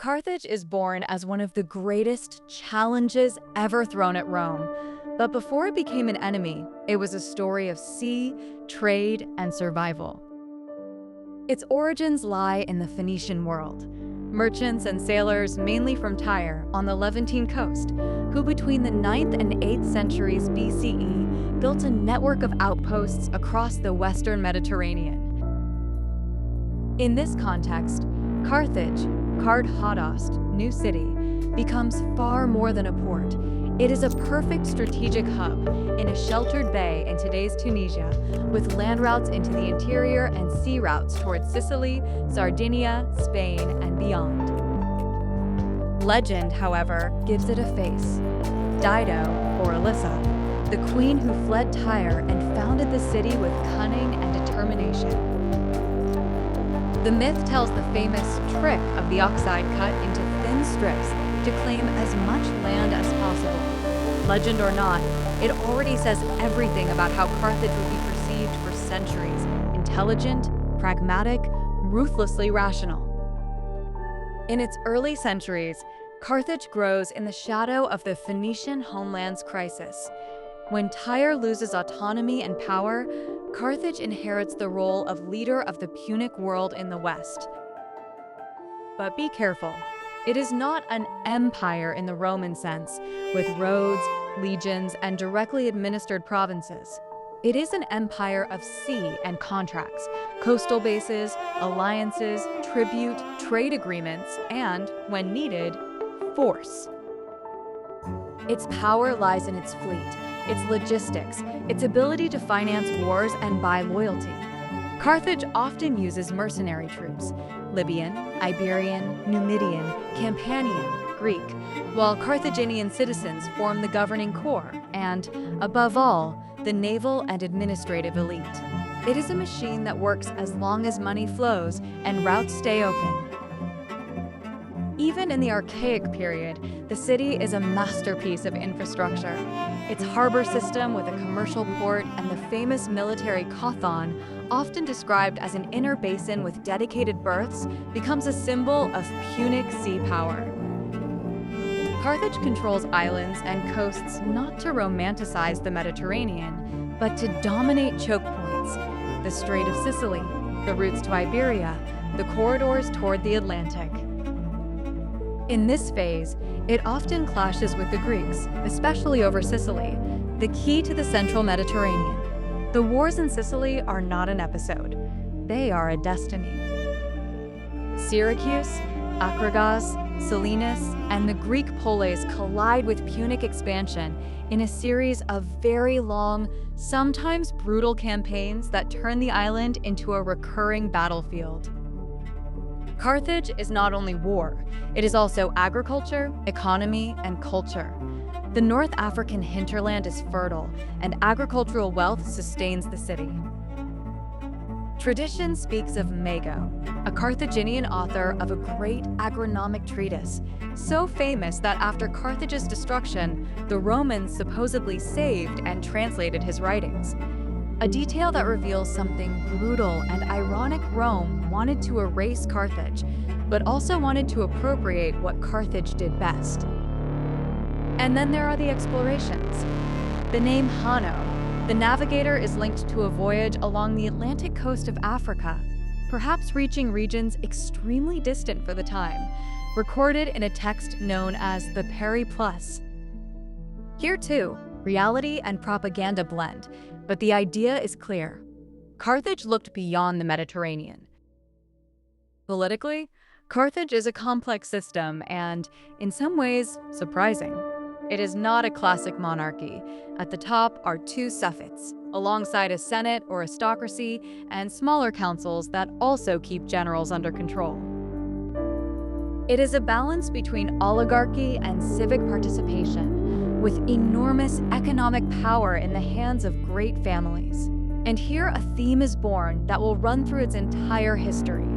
Carthage is born as one of the greatest challenges ever thrown at Rome. But before it became an enemy, it was a story of sea, trade, and survival. Its origins lie in the Phoenician world. Merchants and sailors, mainly from Tyre, on the Levantine coast, who between the 9th and 8th centuries BCE built a network of outposts across the western Mediterranean. In this context, Carthage, Carthage, new city, becomes far more than a port. It is a perfect strategic hub in a sheltered bay in today's Tunisia, with land routes into the interior and sea routes towards Sicily, Sardinia, Spain, and beyond. Legend, however, gives it a face. Dido, or Alyssa, the queen who fled Tyre and founded the city with cunning and determination. The myth tells the famous trick of the oxide cut into thin strips to claim as much land as possible. Legend or not, it already says everything about how Carthage would be perceived for centuries: intelligent, pragmatic, ruthlessly rational. In its early centuries, Carthage grows in the shadow of the Phoenician homeland's crisis. When Tyre loses autonomy and power, Carthage inherits the role of leader of the Punic world in the west. But be careful. It is not an empire in the Roman sense, with roads, legions, and directly administered provinces. It is an empire of sea and contracts, coastal bases, alliances, tribute, trade agreements, and, when needed, force. Its power lies in its fleet, its logistics, its ability to finance wars and buy loyalty. Carthage often uses mercenary troops: Libyan, Iberian, Numidian, Campanian, Greek, while Carthaginian citizens form the governing core and, above all, the naval and administrative elite. It is a machine that works as long as money flows and routes stay open. Even in the archaic period, the city is a masterpiece of infrastructure. Its harbor system with a commercial port and the famous military Kothon, often described as an inner basin with dedicated berths, becomes a symbol of Punic sea power. Carthage controls islands and coasts not to romanticize the Mediterranean, but to dominate choke points: the Strait of Sicily, the routes to Iberia, the corridors toward the Atlantic. In this phase, it often clashes with the Greeks, especially over Sicily, the key to the central Mediterranean. The wars in Sicily are not an episode. They are a destiny. Syracuse, Acragas, Selinus, and the Greek polis collide with Punic expansion in a series of very long, sometimes brutal campaigns that turn the island into a recurring battlefield. Carthage is not only war, it is also agriculture, economy, and culture. The North African hinterland is fertile, and agricultural wealth sustains the city. Tradition speaks of Mago, a Carthaginian author of a great agronomic treatise, so famous that after Carthage's destruction, the Romans supposedly saved and translated his writings. A detail that reveals something brutal and ironic. Rome wanted to erase Carthage, but also wanted to appropriate what Carthage did best. And then there are the explorations. The name Hanno, the navigator, is linked to a voyage along the Atlantic coast of Africa, perhaps reaching regions extremely distant for the time, recorded in a text known as the Periplus. Here too, reality and propaganda blend, but the idea is clear. Carthage looked beyond the Mediterranean. Politically, Carthage is a complex system and, in some ways, surprising. It is not a classic monarchy. At the top are two suffets, alongside a senate or aristocracy and smaller councils that also keep generals under control. It is a balance between oligarchy and civic participation, with enormous economic power in the hands of great families. And here a theme is born that will run through its entire history: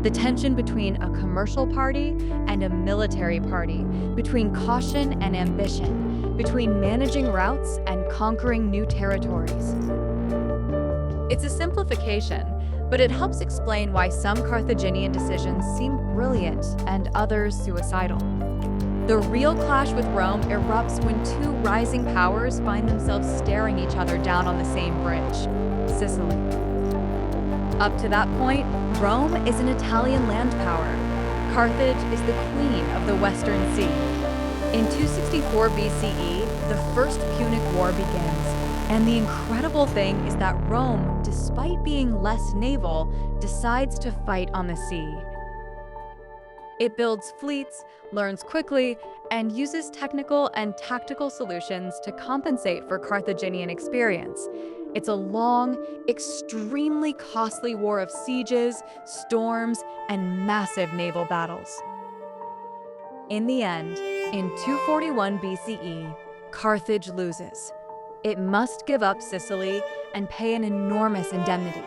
the tension between a commercial party and a military party, between caution and ambition, between managing routes and conquering new territories. It's a simplification, but it helps explain why some Carthaginian decisions seem brilliant and others suicidal. The real clash with Rome erupts when two rising powers find themselves staring each other down on the same bridge, Sicily. Up to that point, Rome is an Italian land power. Carthage is the queen of the Western Sea. In 264 BCE, the First Punic War begins, and the incredible thing is that Rome, despite being less naval, decides to fight on the sea. It builds fleets, learns quickly, and uses technical and tactical solutions to compensate for Carthaginian experience. It's a long, extremely costly war of sieges, storms, and massive naval battles. In the end, in 241 BCE, Carthage loses. It must give up Sicily and pay an enormous indemnity.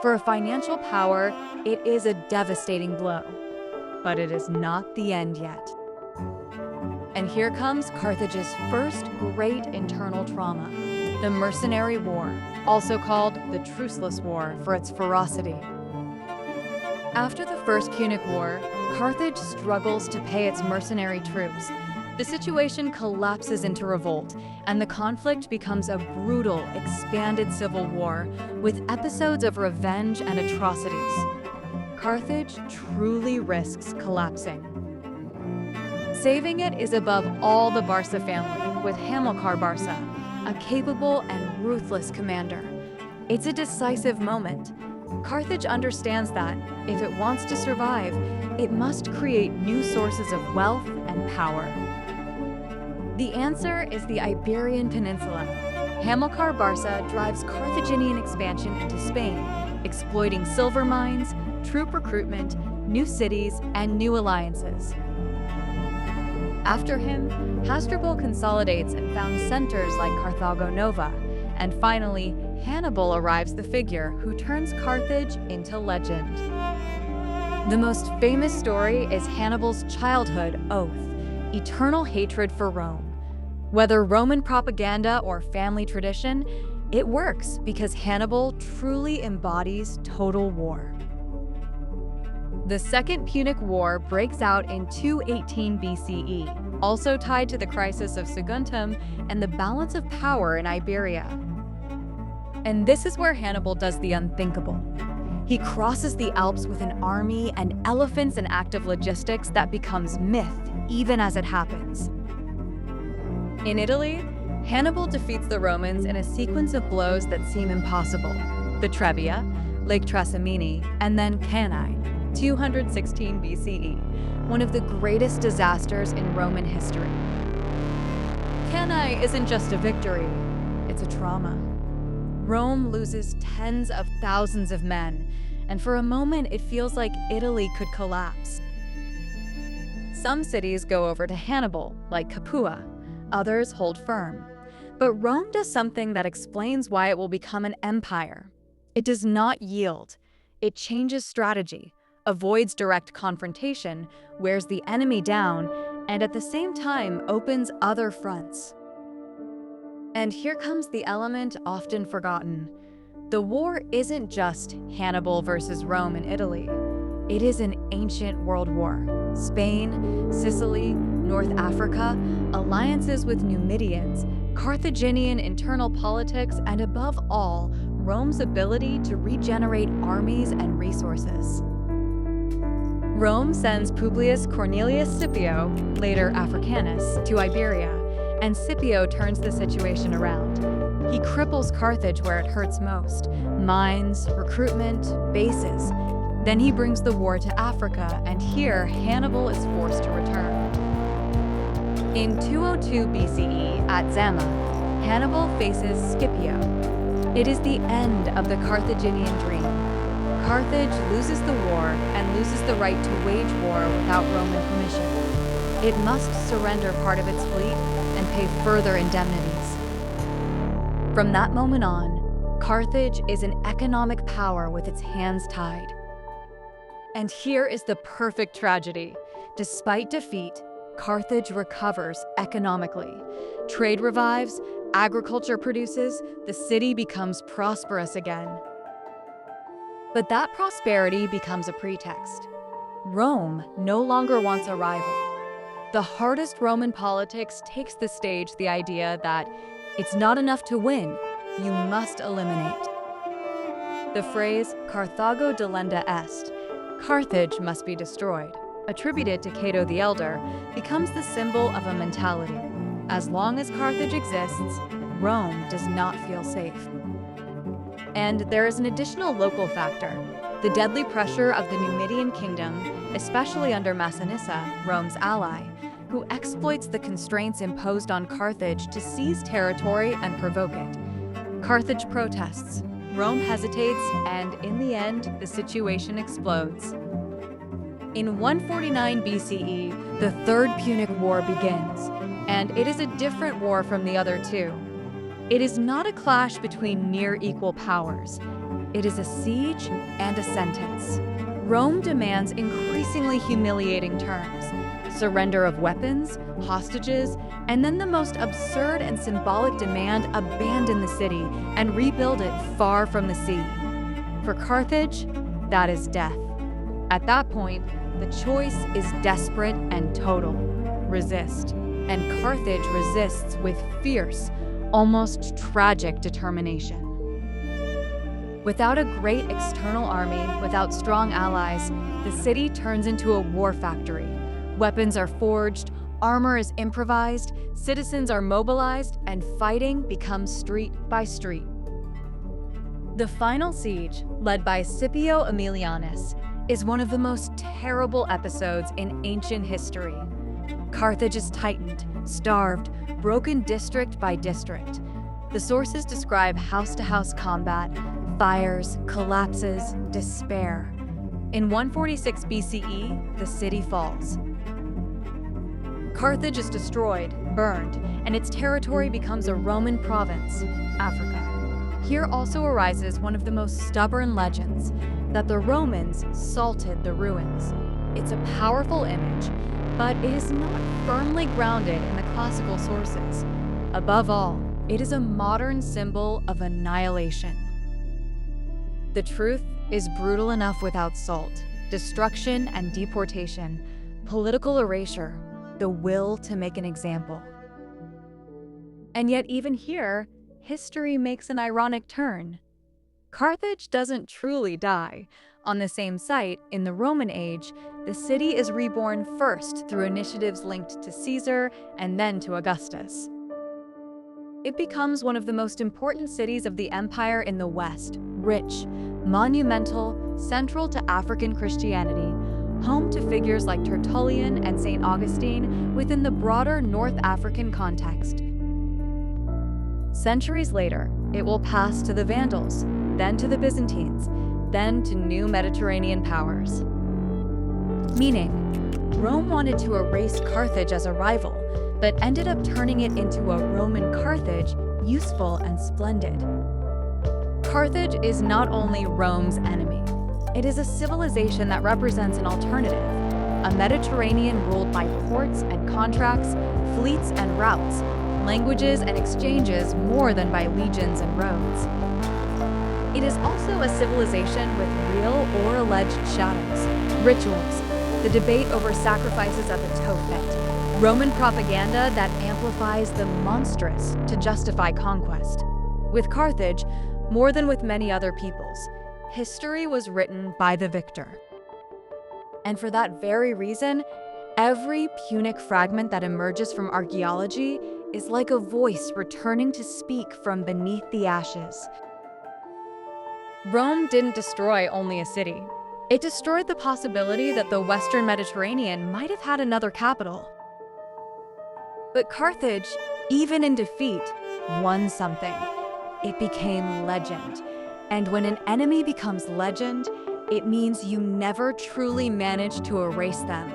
For a financial power, it is a devastating blow. But it is not the end yet. And here comes Carthage's first great internal trauma, the Mercenary War, also called the Truceless War for its ferocity. After the First Punic War, Carthage struggles to pay its mercenary troops. The situation collapses into revolt, and the conflict becomes a brutal, expanded civil war with episodes of revenge and atrocities. Carthage truly risks collapsing. Saving it is above all the Barca family, with Hamilcar Barca, a capable and ruthless commander. It's a decisive moment. Carthage understands that, if it wants to survive, it must create new sources of wealth and power. The answer is the Iberian Peninsula. Hamilcar Barca drives Carthaginian expansion into Spain, exploiting silver mines, troop recruitment, new cities, and new alliances. After him, Hasdrubal consolidates and founds centers like Carthago Nova, and finally, Hannibal arrives, the figure who turns Carthage into legend. The most famous story is Hannibal's childhood oath, eternal hatred for Rome. Whether Roman propaganda or family tradition, it works because Hannibal truly embodies total war. The Second Punic War breaks out in 218 BCE, also tied to the crisis of Saguntum and the balance of power in Iberia. And this is where Hannibal does the unthinkable. He crosses the Alps with an army and elephants, an act of logistics that becomes myth even as it happens. In Italy, Hannibal defeats the Romans in a sequence of blows that seem impossible. The Trebia, Lake Trasimene, and then Cannae, 216 BCE, one of the greatest disasters in Roman history. Cannae isn't just a victory, it's a trauma. Rome loses tens of thousands of men, and for a moment it feels like Italy could collapse. Some cities go over to Hannibal, like Capua. Others hold firm. But Rome does something that explains why it will become an empire. It does not yield. It changes strategy, avoids direct confrontation, wears the enemy down, and at the same time opens other fronts. And here comes the element often forgotten. The war isn't just Hannibal versus Rome in Italy. It is an ancient world war. Spain, Sicily, North Africa, alliances with Numidians, Carthaginian internal politics, and above all, Rome's ability to regenerate armies and resources. Rome sends Publius Cornelius Scipio, later Africanus, to Iberia, and Scipio turns the situation around. He cripples Carthage where it hurts most: mines, recruitment, bases. Then he brings the war to Africa, and here Hannibal is forced to return. In 202 BCE, at Zama, Hannibal faces Scipio. It is the end of the Carthaginian dream. Carthage loses the war and loses the right to wage war without Roman permission. It must surrender part of its fleet and pay further indemnities. From that moment on, Carthage is an economic power with its hands tied. And here is the perfect tragedy. Despite defeat, Carthage recovers economically. Trade revives, agriculture produces, the city becomes prosperous again. But that prosperity becomes a pretext. Rome no longer wants a rival. The hardest Roman politics takes the stage the idea that it's not enough to win, you must eliminate. The phrase Carthago delenda est, Carthage must be destroyed, attributed to Cato the Elder, becomes the symbol of a mentality. As long as Carthage exists, Rome does not feel safe. And there is an additional local factor, the deadly pressure of the Numidian kingdom, especially under Massinissa, Rome's ally, who exploits the constraints imposed on Carthage to seize territory and provoke it. Carthage protests, Rome hesitates, and in the end, the situation explodes. In 149 BCE, the Third Punic War begins, and it is a different war from the other two. It is not a clash between near equal powers. It is a siege and a sentence. Rome demands increasingly humiliating terms: surrender of weapons, hostages, and then the most absurd and symbolic demand: abandon the city and rebuild it far from the sea. For Carthage, that is death. At that point, the choice is desperate and total: resist. And Carthage resists with fierce, almost tragic determination. Without a great external army, without strong allies, the city turns into a war factory. Weapons are forged, armor is improvised, citizens are mobilized, and fighting becomes street by street. The final siege, led by Scipio Aemilianus, is one of the most terrible episodes in ancient history. Carthage is tightened, starved, broken district by district. The sources describe house-to-house combat, fires, collapses, despair. In 146 BCE, the city falls. Carthage is destroyed, burned, and its territory becomes a Roman province, Africa. Here also arises one of the most stubborn legends, that the Romans salted the ruins. It's a powerful image, but it is not firmly grounded in the classical sources. Above all, it is a modern symbol of annihilation. The truth is brutal enough without salt: destruction and deportation, political erasure, the will to make an example. And yet even here, history makes an ironic turn. Carthage doesn't truly die. On the same site, in the Roman age, the city is reborn first through initiatives linked to Caesar and then to Augustus. It becomes one of the most important cities of the empire in the West, rich, monumental, central to African Christianity, home to figures like Tertullian and St. Augustine within the broader North African context. Centuries later, it will pass to the Vandals, then to the Byzantines, then to new Mediterranean powers. Meaning, Rome wanted to erase Carthage as a rival, but ended up turning it into a Roman Carthage, useful and splendid. Carthage is not only Rome's enemy, it is a civilization that represents an alternative, a Mediterranean ruled by ports and contracts, fleets and routes, languages and exchanges more than by legions and roads. It is also a civilization with real or alleged shadows, rituals, the debate over sacrifices at the Tophet, Roman propaganda that amplifies the monstrous to justify conquest. With Carthage, more than with many other peoples, history was written by the victor. And for that very reason, every Punic fragment that emerges from archaeology is like a voice returning to speak from beneath the ashes. Rome didn't destroy only a city. It destroyed the possibility that the Western Mediterranean might have had another capital. But Carthage, even in defeat, won something. It became legend. And when an enemy becomes legend, it means you never truly managed to erase them.